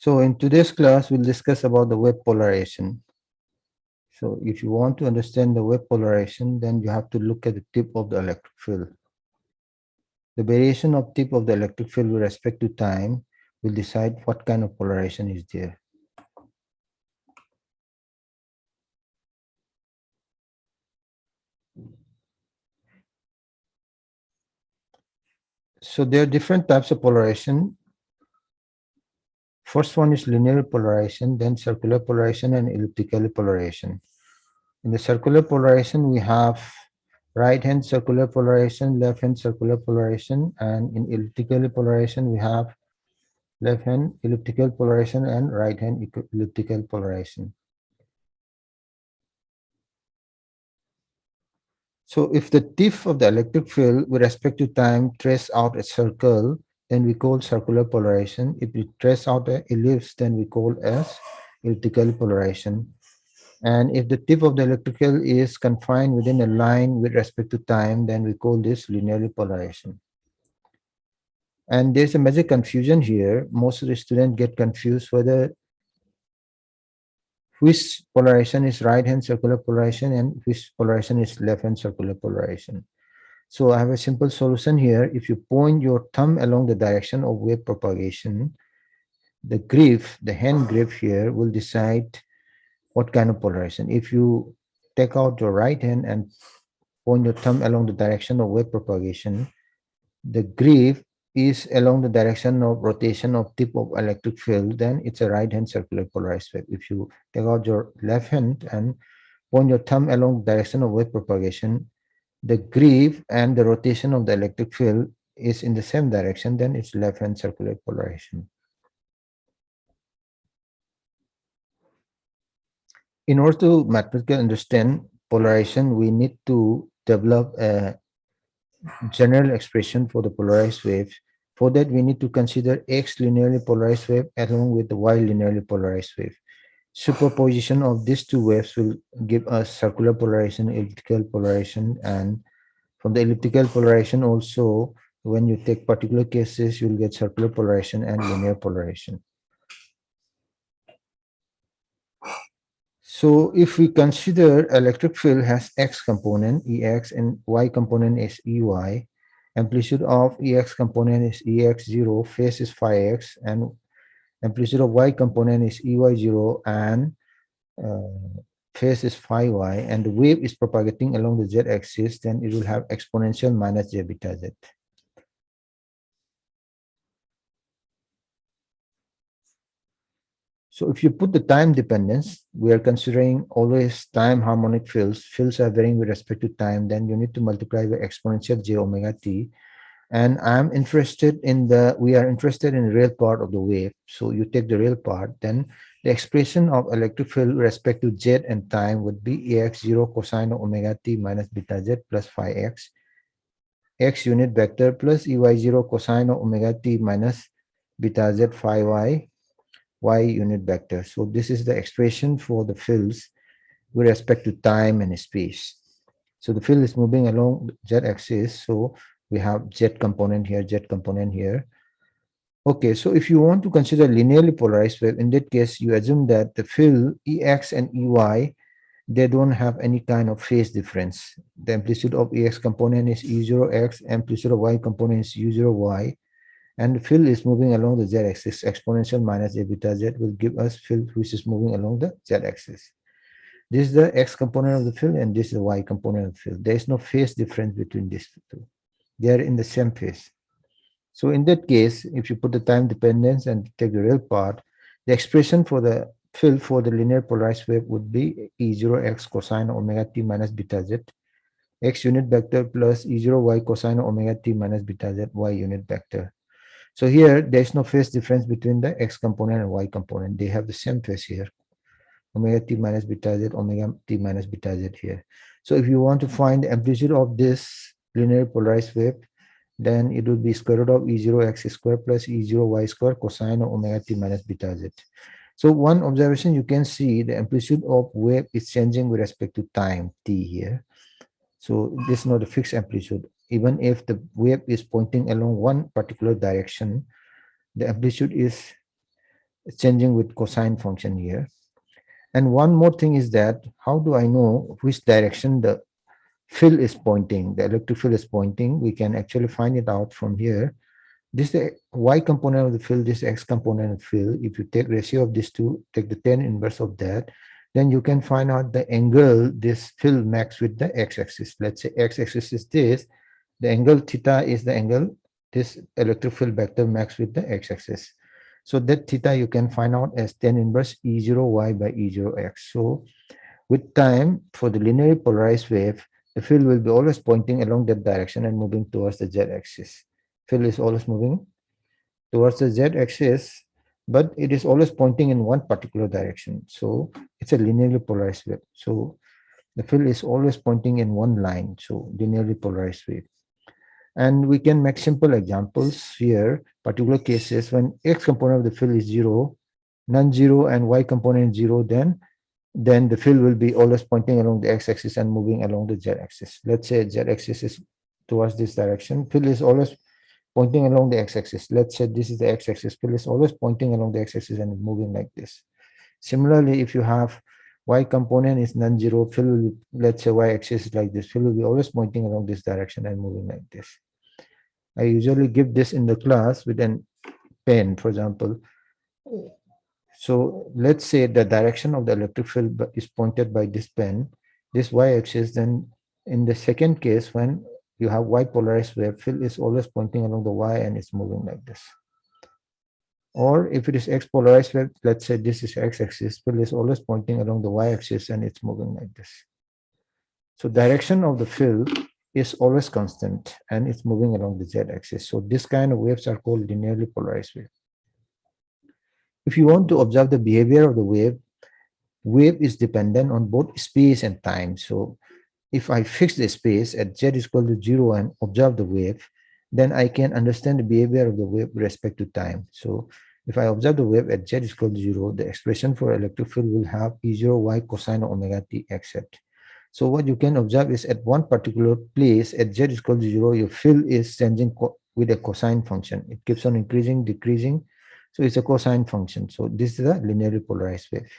So in today's class, we'll discuss about the wave polarization. So if you want to understand the wave polarization, then you have to look at the tip of the electric field. The variation of tip of the electric field with respect to time will decide what kind of polarization is there. So there are different types of polarization. First one is linear polarization, then circular polarization and elliptical polarization. In the circular polarization, we have right-hand circular polarization, left-hand circular polarization, and in elliptical polarization, we have left-hand elliptical polarization and right-hand elliptical polarization. So if the tip of the electric field with respect to time trace out a circle, then we call circular polarization. If we trace out an ellipse, then we call as elliptical polarization. And if the tip of the electrical is confined within a line with respect to time, then we call this linear polarization. And there's a major confusion here. Most of the students get confused whether which polarization is right-hand circular polarization and which polarization is left-hand circular polarization. So I have a simple solution here. If you point your thumb along the direction of wave propagation, the grip, the hand grip here will decide what kind of polarization. If you take out your right hand and point your thumb along the direction of wave propagation, the grip is along the direction of rotation of tip of electric field, then it's a right hand circular polarized wave. If you take out your left hand and point your thumb along the direction of wave propagation, the grip and the rotation of the electric field is in the same direction, then it's left hand circular polarization. In order to mathematically understand polarization, we need to develop a general expression for the polarized wave. For that, we need to consider X linearly polarized wave along with the Y linearly polarized wave. Superposition of these two waves will give us circular polarization, elliptical polarization, and from the elliptical polarization also, when you take particular cases, you'll get circular polarization and linear polarization. So if we consider electric field has X component, EX, and Y component is EY, amplitude of EX component is EX0, phase is phi X, and amplitude of Y component is EY0, and phase is phi Y, and the wave is propagating along the Z-axis, then it will have exponential minus J beta Z. So if you put the time dependence, we are considering always time harmonic fields. Fields are varying with respect to time. Then you need to multiply by exponential j omega t. And we are interested in the real part of the wave. So you take the real part, then the expression of electric field with respect to z and time would be ax0 cosine of omega t minus beta z plus phi x unit vector plus ey0 cosine of omega t minus beta z phi y unit vector. So this is the expression for the fields with respect to time and space. So the field is moving along z-axis. So we have z component here, z component here. Okay, so if you want to consider linearly polarized wave, in that case, you assume that the field Ex and Ey, they don't have any kind of phase difference. The amplitude of Ex component is E0x, amplitude of Y component is U0y, and the field is moving along the z-axis. Exponential minus j beta z will give us field which is moving along the z-axis. This is the x component of the field and this is the y component of the field. There is no phase difference between these two. They are in the same phase. So in that case, if you put the time dependence and take the real part, the expression for the field for the linear polarized wave would be E0x cosine omega t minus beta z, x unit vector plus E0y cosine omega t minus beta z y unit vector. So here, there's no phase difference between the x component and y component. They have the same phase here. Omega t minus beta z, omega t minus beta z here. So if you want to find the amplitude of this linear polarized wave, then it would be square root of E0 x square plus E0 y square cosine of omega t minus beta z. So one observation you can see the amplitude of wave is changing with respect to time t here. So this is not a fixed amplitude. Even if the wave is pointing along one particular direction, the amplitude is changing with cosine function here. And one more thing is that how do I know which direction the fill is pointing, the electric field is pointing? We can actually find it out from here. This is the y component of the field, this x component of the field. If you take ratio of these two, take the tan inverse of that, then you can find out the angle this field makes with the x-axis. Let's say x-axis is this, the angle theta is the angle this electric field vector makes with the x-axis. So that theta you can find out as tan inverse E0y by E0x. So with time, for the linearly polarized wave, the field will be always pointing along that direction and moving towards the z-axis. Field is always moving towards the z-axis, but it is always pointing in one particular direction. So it's a linearly polarized wave. So the field is always pointing in one line. So linearly polarized wave. And we can make simple examples here, particular cases when x component of the field is 0, non-zero, and y component is 0, then the field will be always pointing along the x-axis and moving along the z-axis. Let's say z-axis is towards this direction. Field is always pointing along the x-axis. Let's say this is the x-axis. Field is always pointing along the x-axis and moving like this. Similarly, if you have y component is non-zero, field will, let's say y-axis is like this. Field will be always pointing along this direction and moving like this. I usually give this in the class with an pen, for example. So let's say the direction of the electric field is pointed by this pen, this y-axis. Then in the second case, when you have y polarized wave, field is always pointing along the y and it's moving like this. Or if it is x polarized wave, let's say this is x-axis, field is always pointing along the y-axis and it's moving like this. So direction of the field is always constant and it's moving along the z-axis. So this kind of waves are called linearly polarized wave. If you want to observe the behavior of the wave is dependent on both space and time. So if I fix the space at z is equal to 0 and observe the wave, then I can understand the behavior of the wave with respect to time. So if I observe the wave at z is equal to 0, the expression for electric field will have E0y cosine omega t except. So what you can observe is at one particular place at z is equal to 0, your field is changing with a cosine function. It keeps on increasing, decreasing. So it's a cosine function. So this is a linearly polarized wave.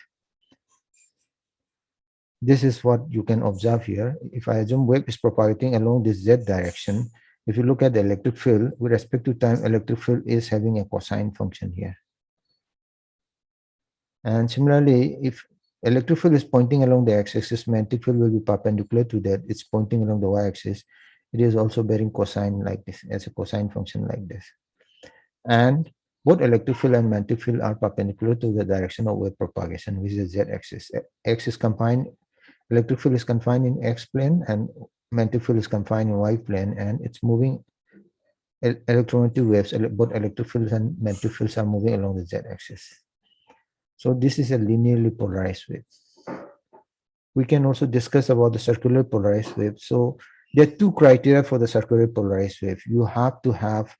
This is what you can observe here. If I assume wave is propagating along this z direction, if you look at the electric field, with respect to time, electric field is having a cosine function here. And similarly, if electric field is pointing along the x-axis, magnetic field will be perpendicular to that. It's pointing along the y-axis. It is also bearing cosine like this, as a cosine function like this. And both electric field and magnetic field are perpendicular to the direction of wave propagation, which is z-axis. X is confined, electric field is confined in x plane and magnetic field is confined in y plane, and it's moving electromagnetic waves, both electric fields and magnetic fields are moving along the z-axis. So this is a linearly polarized wave. We can also discuss about the circular polarized wave. So there are two criteria for the circular polarized wave. You have to have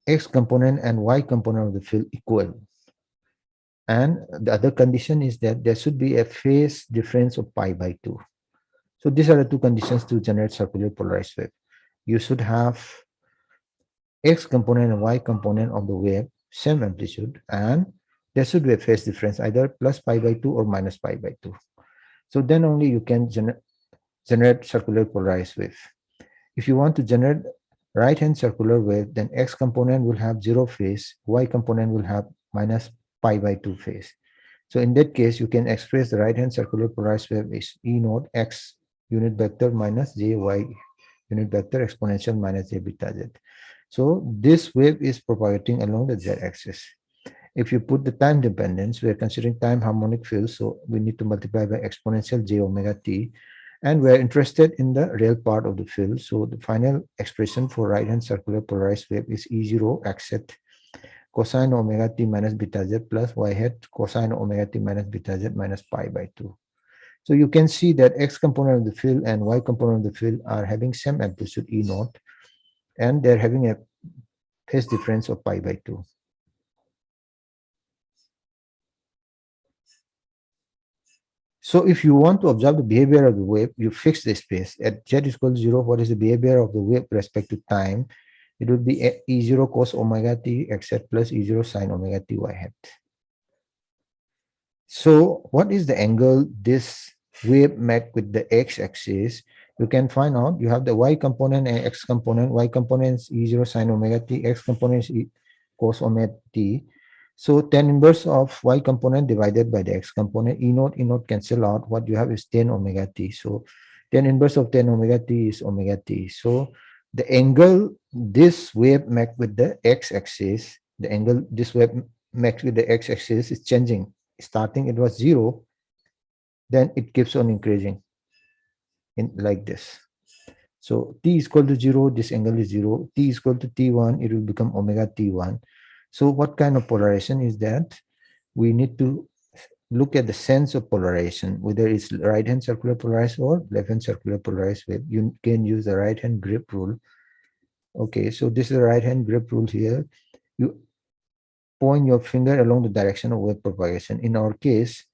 x component and y component of the field equal. And the other condition is that there should be a phase difference of pi by 2. So these are the two conditions to generate circular polarized wave. You should have x component and y component of the wave, same amplitude, and there should be a phase difference, either plus pi by 2 or minus pi by 2. So then only you can generate circular polarized wave. If you want to generate right-hand circular wave, then x component will have 0 phase, y component will have minus pi by 2 phase. So in that case, you can express the right-hand circular polarized wave is E naught x unit vector minus j y unit vector exponential minus j beta z. So this wave is propagating along the z-axis. If you put the time dependence, we are considering time harmonic field, so we need to multiply by exponential j omega t, and we're interested in the real part of the field. So the final expression for right-hand circular polarized wave is E0 except cosine omega t minus beta z plus y hat cosine omega t minus beta z minus pi by 2. So you can see that x component of the field and y component of the field are having same amplitude E naught, and they're having a phase difference of pi by 2. So if you want to observe the behavior of the wave, you fix the space. At z is equal to 0, what is the behavior of the wave with respect to time? It would be E0 cos omega t xz plus E0 sin omega t y hat. So what is the angle this wave make with the x-axis? You can find out. You have the y component and x component. Y component is e0 sine omega t, x component is cos omega t. So tan inverse of y component divided by the x component, e naught cancel out. What you have is tan omega t. So tan inverse of tan omega t is omega t. So the angle this wave make with the x-axis, the angle this wave makes with the x-axis is changing. Starting it was 0, then it keeps on increasing in like this. So t is equal to 0, this angle is 0. T is equal to t1, it will become omega t1. So what kind of polarization is that? We need to look at the sense of polarization, whether it's right hand circular polarized or left hand circular polarized wave. You can use the right hand grip rule. Okay, so this is the right hand grip rule here. You point your finger along the direction of wave propagation. In our case,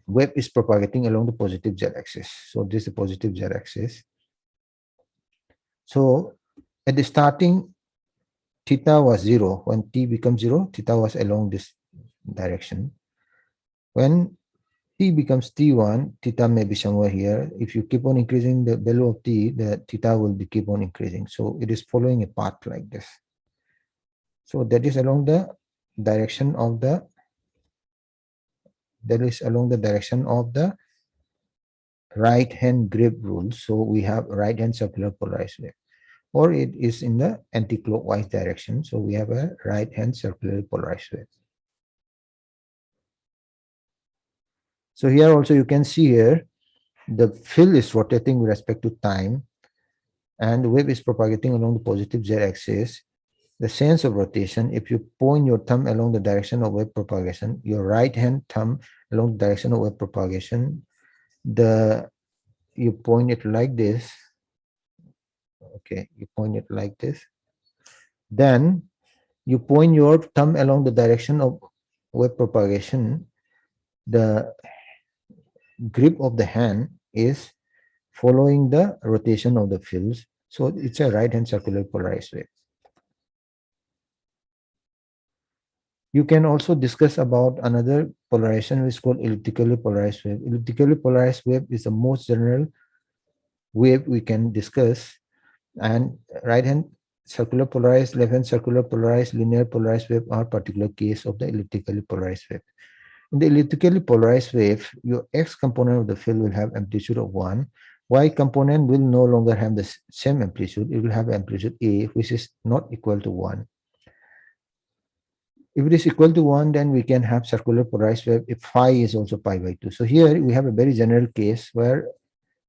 wave is propagating along the positive z-axis. So this is the positive z-axis. So at the starting, theta was 0. When t becomes 0, theta was along this direction. When t becomes t1, theta may be somewhere here. If you keep on increasing the value of t, the theta will be keep on increasing. So it is following a path like this. So that is along the direction of the right hand grip rule. So we have right hand circular polarized wave, or it is in the anti-clockwise direction. So we have a right hand circular polarized wave. So here also you can see here the field is rotating with respect to time, and the wave is propagating along the positive z-axis. The sense of rotation, if you point your thumb along the direction of wave propagation, your right hand thumb along the direction of wave propagation, you point it like this. Okay, you point it like this. Then you point your thumb along the direction of wave propagation. The grip of the hand is following the rotation of the fields. So it's a right hand circular polarized wave. You can also discuss about another polarization which is called elliptically polarized wave. Elliptically polarized wave is the most general wave we can discuss, and right hand circular polarized, left hand circular polarized, linear polarized wave are particular case of the elliptically polarized wave. In the elliptically polarized wave, your x component of the field will have amplitude of 1. Y component will no longer have the same amplitude. It will have amplitude A, which is not equal to 1. If it is equal to 1, then we can have circular polarized wave if phi is also pi by 2. So here we have a very general case where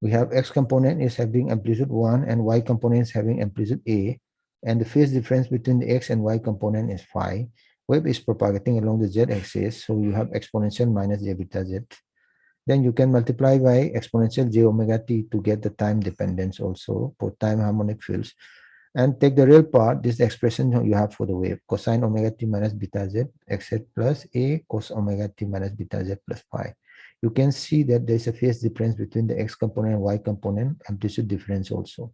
we have x component is having amplitude 1 and y component is having amplitude A, and the phase difference between the x and y component is phi. Wave is propagating along the z-axis, so you have exponential minus j beta z. Then you can multiply by exponential j omega t to get the time dependence also for time harmonic fields. And take the real part, this expression you have for the wave, cosine omega t minus beta z xz plus a cos omega t minus beta z plus pi. You can see that there's a phase difference between the x component and y component, amplitude difference also.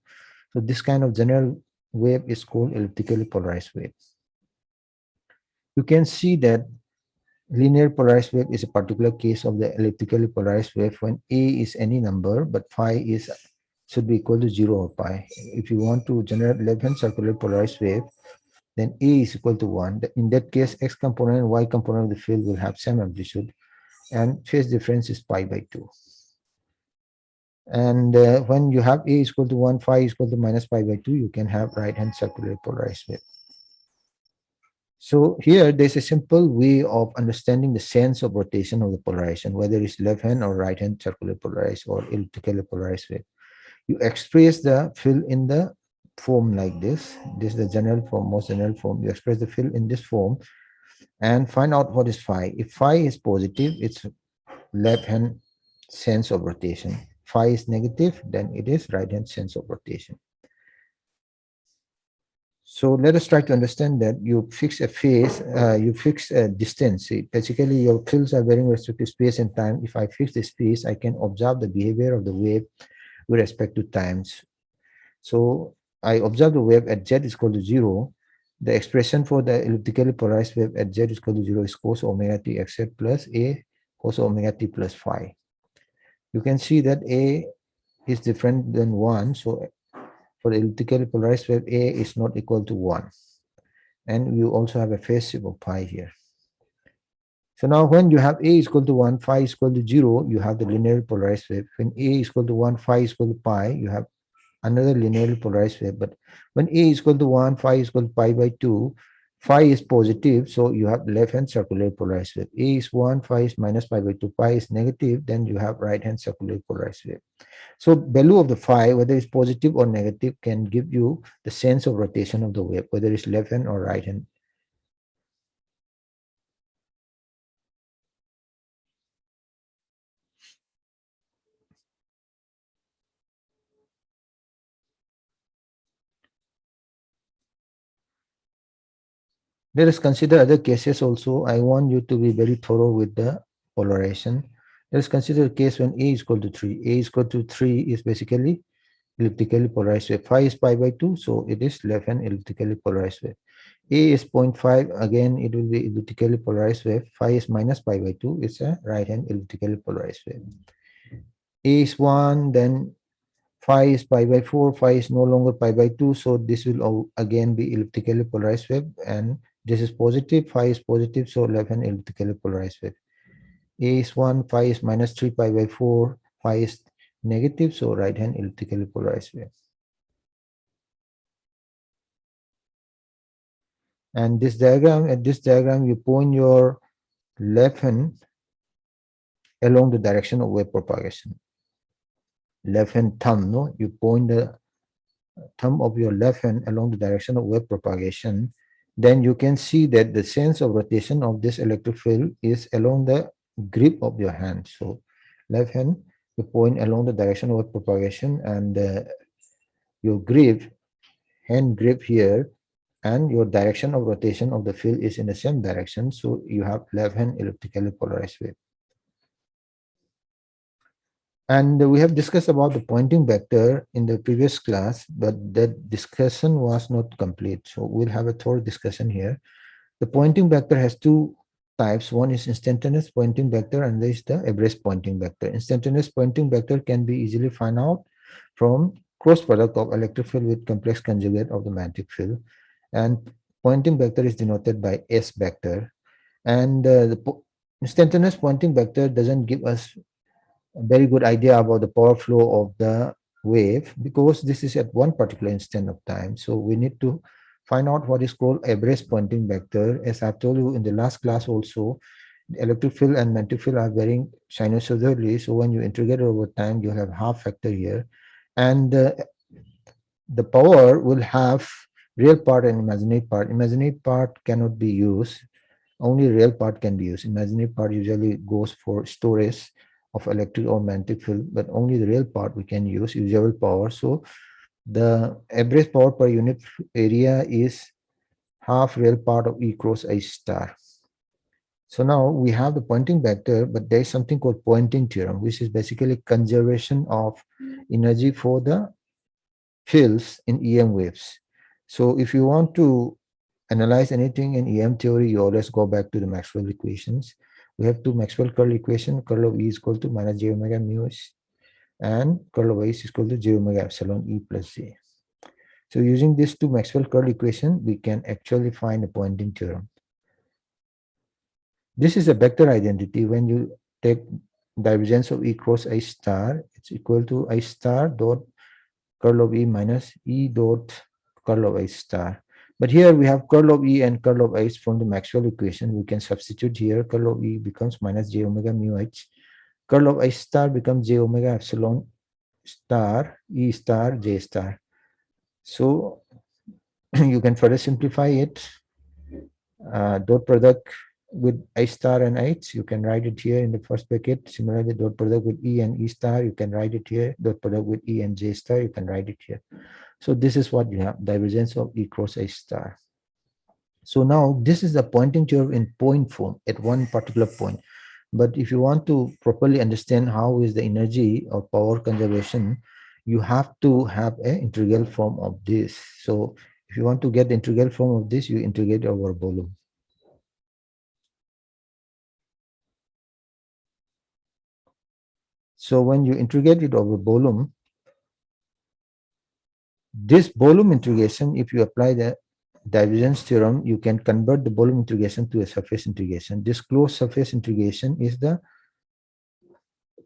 So this kind of general wave is called elliptically polarized wave. You can see that linear polarized wave is a particular case of the elliptically polarized wave when a is any number, but phi should be equal to 0 or pi. If you want to generate left-hand circular polarized wave, then a is equal to 1. In that case, x component and y component of the field will have same amplitude, and phase difference is pi by 2. And when you have a is equal to 1, phi is equal to minus pi by 2, you can have right-hand circular polarized wave. So here, there's a simple way of understanding the sense of rotation of the polarization, whether it's left-hand or right-hand circular polarized or elliptically polarized wave. You express the field in the form like this. This is the general form, most general form. You express the field in this form and find out what is phi. If phi is positive, it's left-hand sense of rotation. Phi is negative, then it is right-hand sense of rotation. So let us try to understand that you fix a phase, you fix a distance. See, basically, your fields are varying with respect to space and time. If I fix the space, I can observe the behavior of the wave with respect to times. So I observe the wave at z is equal to 0. The expression for the elliptically polarized wave at z is equal to 0 is cos omega t xz plus a cos omega t plus phi. You can see that a is different than 1. So for the elliptically polarized wave, a is not equal to 1. And you also have a phase shift of pi here. So now when you have a is equal to 1, phi is equal to 0, you have the linearly polarized wave. When a is equal to 1, phi is equal to pi, you have another linearly polarized wave. But when a is equal to 1, phi is equal to pi by 2, phi is positive, so you have left-hand circular polarized wave. A is 1, phi is minus pi by 2, pi is negative, then you have right-hand circular polarized wave. So value of the phi, whether it's positive or negative, can give you the sense of rotation of the wave, whether it's left-hand or right-hand. Let us consider other cases also. I want you to be very thorough with the polarization. Let us consider a case when A is equal to 3. A is equal to 3 is basically elliptically polarized wave. Phi is pi by 2, so it is left-hand elliptically polarized wave. A is 0.5, again it will be elliptically polarized wave. Phi is minus pi by 2, it's a right-hand elliptically polarized wave. A is 1, then phi is pi by 4, phi is no longer pi by 2, so this will again be elliptically polarized wave, and this is positive, phi is positive, so left-hand elliptically polarized wave. A is 1, phi is minus 3 pi by 4, phi is negative, so right-hand elliptically polarized wave. And this diagram, at this diagram, you point your left hand along the direction of wave propagation. Left hand thumb, no? You point the thumb of your left hand along the direction of wave propagation, then you can see that the sense of rotation of this electric field is along the grip of your hand. So left hand, you point along the direction of wave propagation, and your grip, hand grip here, and your direction of rotation of the field is in the same direction. So you have left hand elliptically polarized wave. And we have discussed about the Poynting vector in the previous class, but that discussion was not complete. So we'll have a thorough discussion here. The Poynting vector has two types. One is instantaneous Poynting vector, and there is the average Poynting vector. Instantaneous Poynting vector can be easily found out from cross product of electric field with complex conjugate of the magnetic field. And Poynting vector is denoted by S vector. And instantaneous Poynting vector doesn't give us a very good idea about the power flow of the wave, because this is at one particular instant of time. So we need to find out what is called average Poynting vector. As I told you in the last class also, the electric field and magnetic field are varying sinusoidally. So when you integrate over time, you have half factor here. And the power will have real part and imaginary part. Imaginary part cannot be used. Only real part can be used. Imaginary part usually goes for storage of electric or magnetic field, but only the real part we can use, usable power. So the average power per unit area is half real part of E cross I star. So now we have the Poynting vector, but there is something called Poynting theorem, which is basically conservation of energy for the fields in EM waves. So if you want to analyze anything in EM theory, you always go back to the Maxwell equations. We have two Maxwell curl equation. Curl of E is equal to minus j omega mu s, and curl of I is equal to j omega epsilon E plus j. So using these two Maxwell curl equation, we can actually find a Poynting theorem. This is a vector identity. When you take divergence of E cross I star, it's equal to I star dot curl of E minus E dot curl of I star. But here we have curl of E and curl of H from the Maxwell equation. We can substitute here. Curl of E becomes minus j omega mu H. Curl of I star becomes j omega epsilon star E star j star. So you can further simplify it. Dot product with I star and H, you can write it here in the first bracket. Similarly, dot product with E and E star, you can write it here. Dot product with E and J star, you can write it here. So this is what you have, divergence of E cross I star. So now this is the Poynting theorem in point form at one particular point. But if you want to properly understand how is the energy or power conservation, you have to have an integral form of this. So If you want to get the integral form of this, you integrate over volume. So when you integrate it over volume, this volume integration, if you apply the divergence theorem, you can convert the volume integration to a surface integration. This closed surface integration is the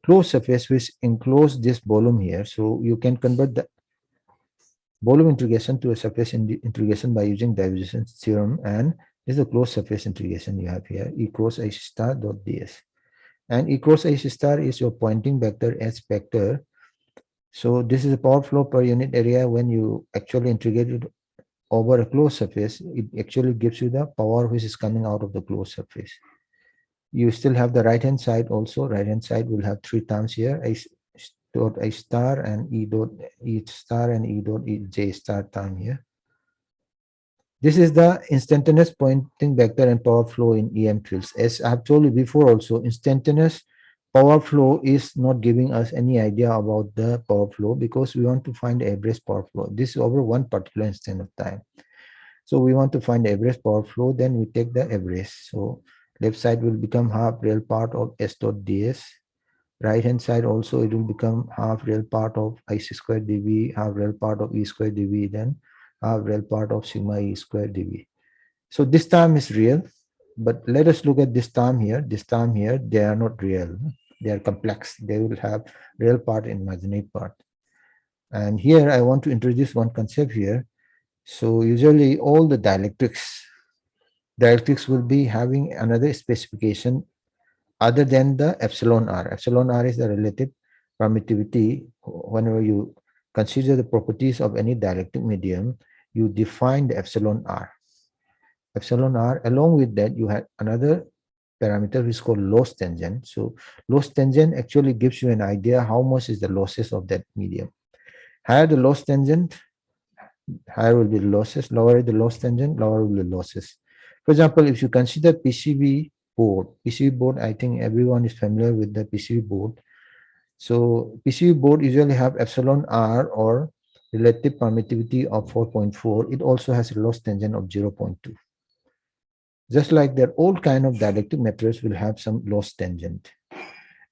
closed surface which enclose this volume here. So you can convert the volume integration to a surface integration by using divergence theorem, and this is the closed surface integration you have here, E cross H star dot ds. And E cross H star is your Poynting vector H vector. So this is a power flow per unit area. When you actually integrate it over a closed surface, it actually gives you the power which is coming out of the closed surface. You still have the right hand side also. Right hand side will have three terms here, H dot H star and E dot H star and E dot J star term here. This is the instantaneous Poynting vector and power flow in EM fields. As I've told you before also, instantaneous power flow is not giving us any idea about the power flow because we want to find the average power flow. This is over one particular instant of time. So we want to find the average power flow, then we take the average. So left side will become half real part of S dot ds. Right hand side also it will become half real part of I square dV, half real part of E square dV, then half real part of sigma E square dV. So this term is real, but let us look at this term here. This term here, they are not real. They are complex. They will have real part and imaginary part. And here I want to introduce one concept here. So usually all the dielectrics will be having another specification other than the epsilon r. Epsilon r is the relative permittivity. Whenever you consider the properties of any dielectric medium, you define the epsilon r. Epsilon r, along with that, you have another parameter which is called loss tangent. So loss tangent actually gives you an idea how much is the losses of that medium. Higher the loss tangent, higher will be the losses. Lower the loss tangent, lower will be the losses. For example, if you consider PCB board, I think everyone is familiar with the PCB board. So PCB board usually have epsilon r or relative permittivity of 4.4. It also has a loss tangent of 0.2. Just like that, all kind of dielectric materials will have some loss tangent.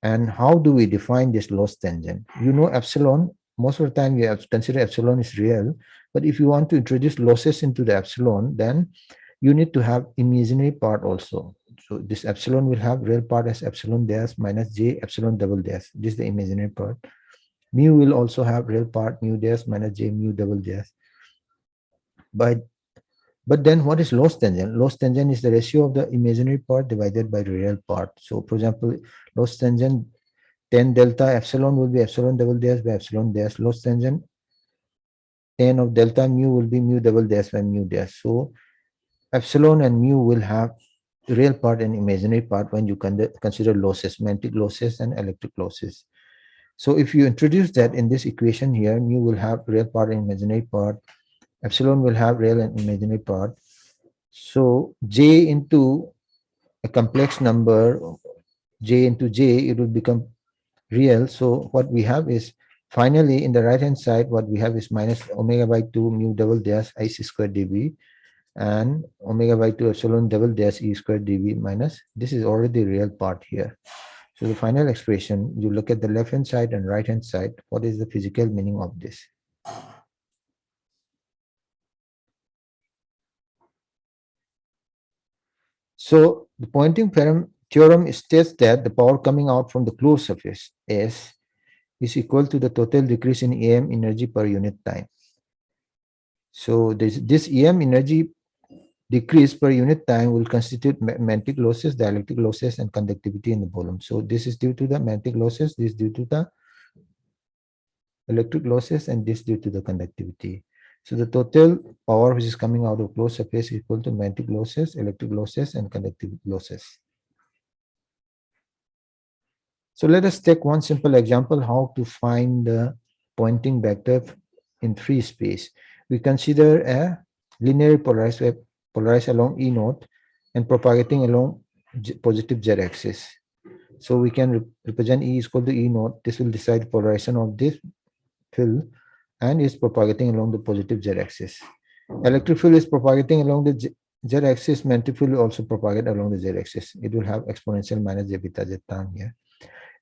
And how do we define this loss tangent? You know epsilon, most of the time you have to consider epsilon is real, but if you want to introduce losses into the epsilon, then you need to have imaginary part also. So this epsilon will have real part as epsilon dash minus j epsilon double dash. This is the imaginary part. Mu will also have real part mu dash minus j mu double dash. But then what is loss tangent? Loss tangent is the ratio of the imaginary part divided by the real part. So for example, loss tangent 10 delta epsilon will be epsilon double dash by epsilon dash. Loss tangent 10 of delta mu will be mu double dash by mu dash. So epsilon and mu will have real part and imaginary part when you consider losses, magnetic losses and electric losses. So if you introduce that in this equation here, mu will have real part and imaginary part. Epsilon will have real and imaginary part. So j into a complex number, j into j, it will become real. So what we have is finally in the right hand side, what we have is minus omega by 2 mu double dash I c square dV and omega by 2 epsilon double dash E square dV minus, this is already real part here. So the final expression, you look at the left hand side and right hand side, what is the physical meaning of this? So the Poynting theorem states that the power coming out from the closed surface S is equal to the total decrease in EM energy per unit time. So this EM energy decrease per unit time will constitute magnetic losses, dielectric losses, and conductivity in the volume. So this is due to the magnetic losses, this is due to the electric losses, and this due to the conductivity. So the total power which is coming out of closed surface is equal to magnetic losses, electric losses, and conductivity losses. So let us take one simple example how to find the Poynting vector in free space. We consider a linear polarized wave polarized along E naught and propagating along positive z axis. So we can represent E is equal to E naught. This will decide polarization of this field and is propagating along the positive z axis. Electric field is propagating along the z-axis. Magnetic field will also propagate along the z-axis. It will have exponential minus j beta z term here.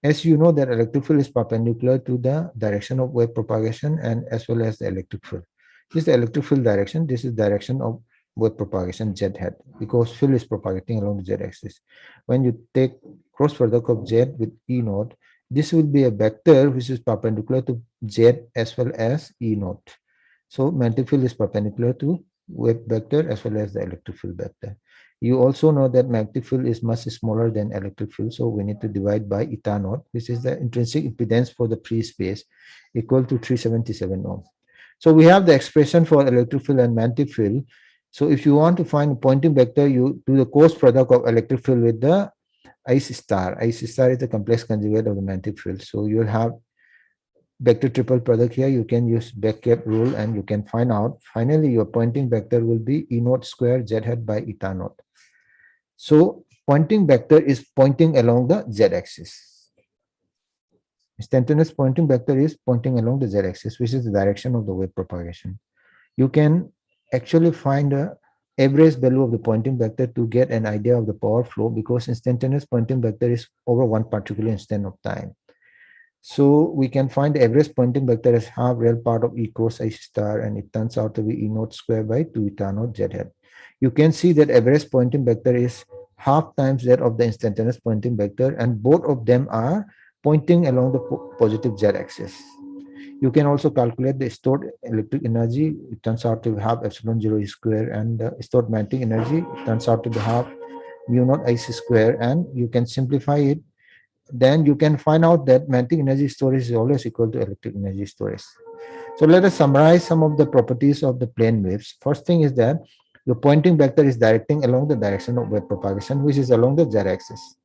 As you know that electric field is perpendicular to the direction of wave propagation and as well as the electric field. This is the electric field direction. This is direction of wave propagation z hat because field is propagating along the z-axis. When you take cross product of z with E naught, this will be a vector which is perpendicular to z as well as E naught. So magnetic field is perpendicular to wave vector as well as the electric field vector. You also know that magnetic field is much smaller than electric field, so we need to divide by eta naught, which is the intrinsic impedance for the free space, equal to 377 ohm. So we have the expression for electric field and magnetic field. So if you want to find a Poynting vector, you do the cross product of electric field with the ICE star. ICE star is the complex conjugate of the magnetic field. So you will have vector triple product here. You can use back-cap rule and you can find out. Finally, your Poynting vector will be E naught square z hat by eta naught. So Poynting vector is pointing along the z-axis. Instantaneous Poynting vector is pointing along the z-axis, which is the direction of the wave propagation. You can actually find the average value of the Poynting vector to get an idea of the power flow because instantaneous Poynting vector is over one particular instant of time. So we can find the average Poynting vector as half real part of E cross I star, and it turns out to be E naught square by 2 eta naught z hat. You can see that average Poynting vector is half times that of the instantaneous Poynting vector, and both of them are pointing along the positive z-axis. You can also calculate the stored electric energy. It turns out to have epsilon 0 square, and the stored magnetic energy, it turns out to be half mu naught IC square, and you can simplify it. Then you can find out that magnetic energy storage is always equal to electric energy storage. So let us summarize some of the properties of the plane waves. First thing is that the Poynting vector is directing along the direction of wave propagation, which is along the z-axis.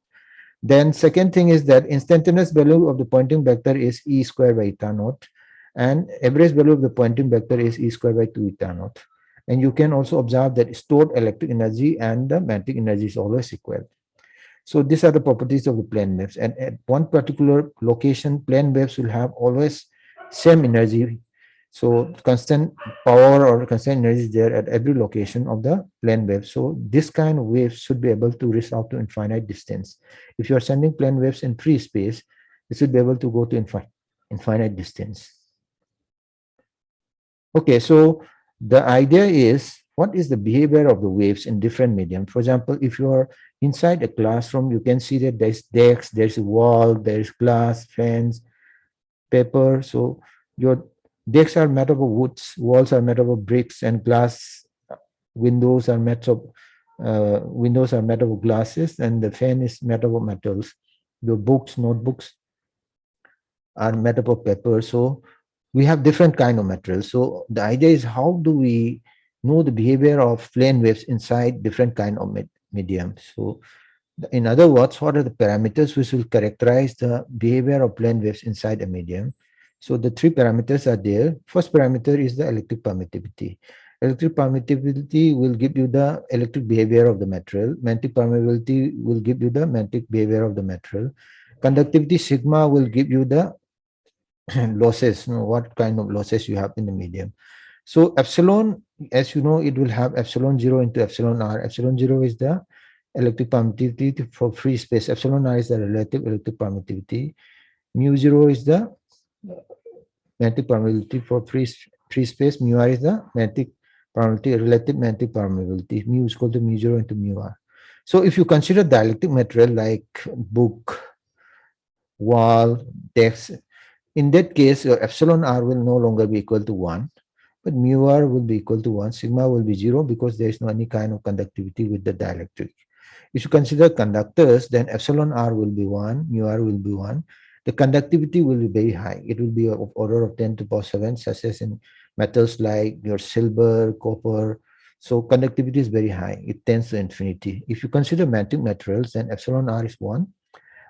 Then second thing is that instantaneous value of the Poynting vector is E square by eta naught, and average value of the Poynting vector is E square by 2 eta naught. And you can also observe that stored electric energy and the magnetic energy is always equal. So these are the properties of the plane waves. And at one particular location, plane waves will have always same energy. So constant power or constant energy is there at every location of the plane wave. So this kind of waves should be able to reach out to infinite distance. If you are sending plane waves in free space, it should be able to go to infinite distance. Okay, so the idea is what is the behavior of the waves in different medium. For example, if you are inside a classroom, you can see that there's desks, there's a wall, there's glass, fans, paper. So your desks are made of woods, walls are made of bricks, and glass windows are made of glasses, and the fan is made of metals. Your books, notebooks are made up of paper. So we have different kind of materials. So the idea is how do we know the behavior of plane waves inside different kind of medium. So in other words, what are the parameters which will characterize the behavior of plane waves inside a medium? So the three parameters are there. First parameter is the electric permittivity. Electric permittivity will give you the electric behavior of the material. Magnetic permeability will give you the magnetic behavior of the material. Conductivity sigma will give you the losses, what kind of losses you have in the medium. So epsilon, as you know, it will have epsilon 0 into epsilon r. Epsilon 0 is the electric permittivity for free space. Epsilon r is the relative electric permittivity. Mu 0 is the magnetic permeability for free space. Mu r is the magnetic permeability, relative magnetic permeability. Mu is equal to mu 0 into mu r. So if you consider dielectric material like book, wall, text, in that case, your epsilon r will no longer be equal to 1, but mu r will be equal to 1. Sigma will be 0 because there is no any kind of conductivity with the dielectric. If you consider conductors, then epsilon r will be 1, mu r will be 1. The conductivity will be very high. It will be of order of 10 to the power 7, such as in metals like your silver, copper. So conductivity is very high. It tends to infinity. If you consider magnetic materials, then epsilon r is 1,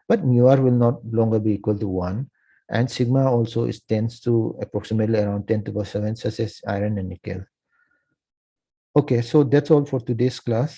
but mu r will not longer be equal to 1. And sigma also tends to approximately around 10 to the power 7, such as iron and nickel. Okay, so that's all for today's class.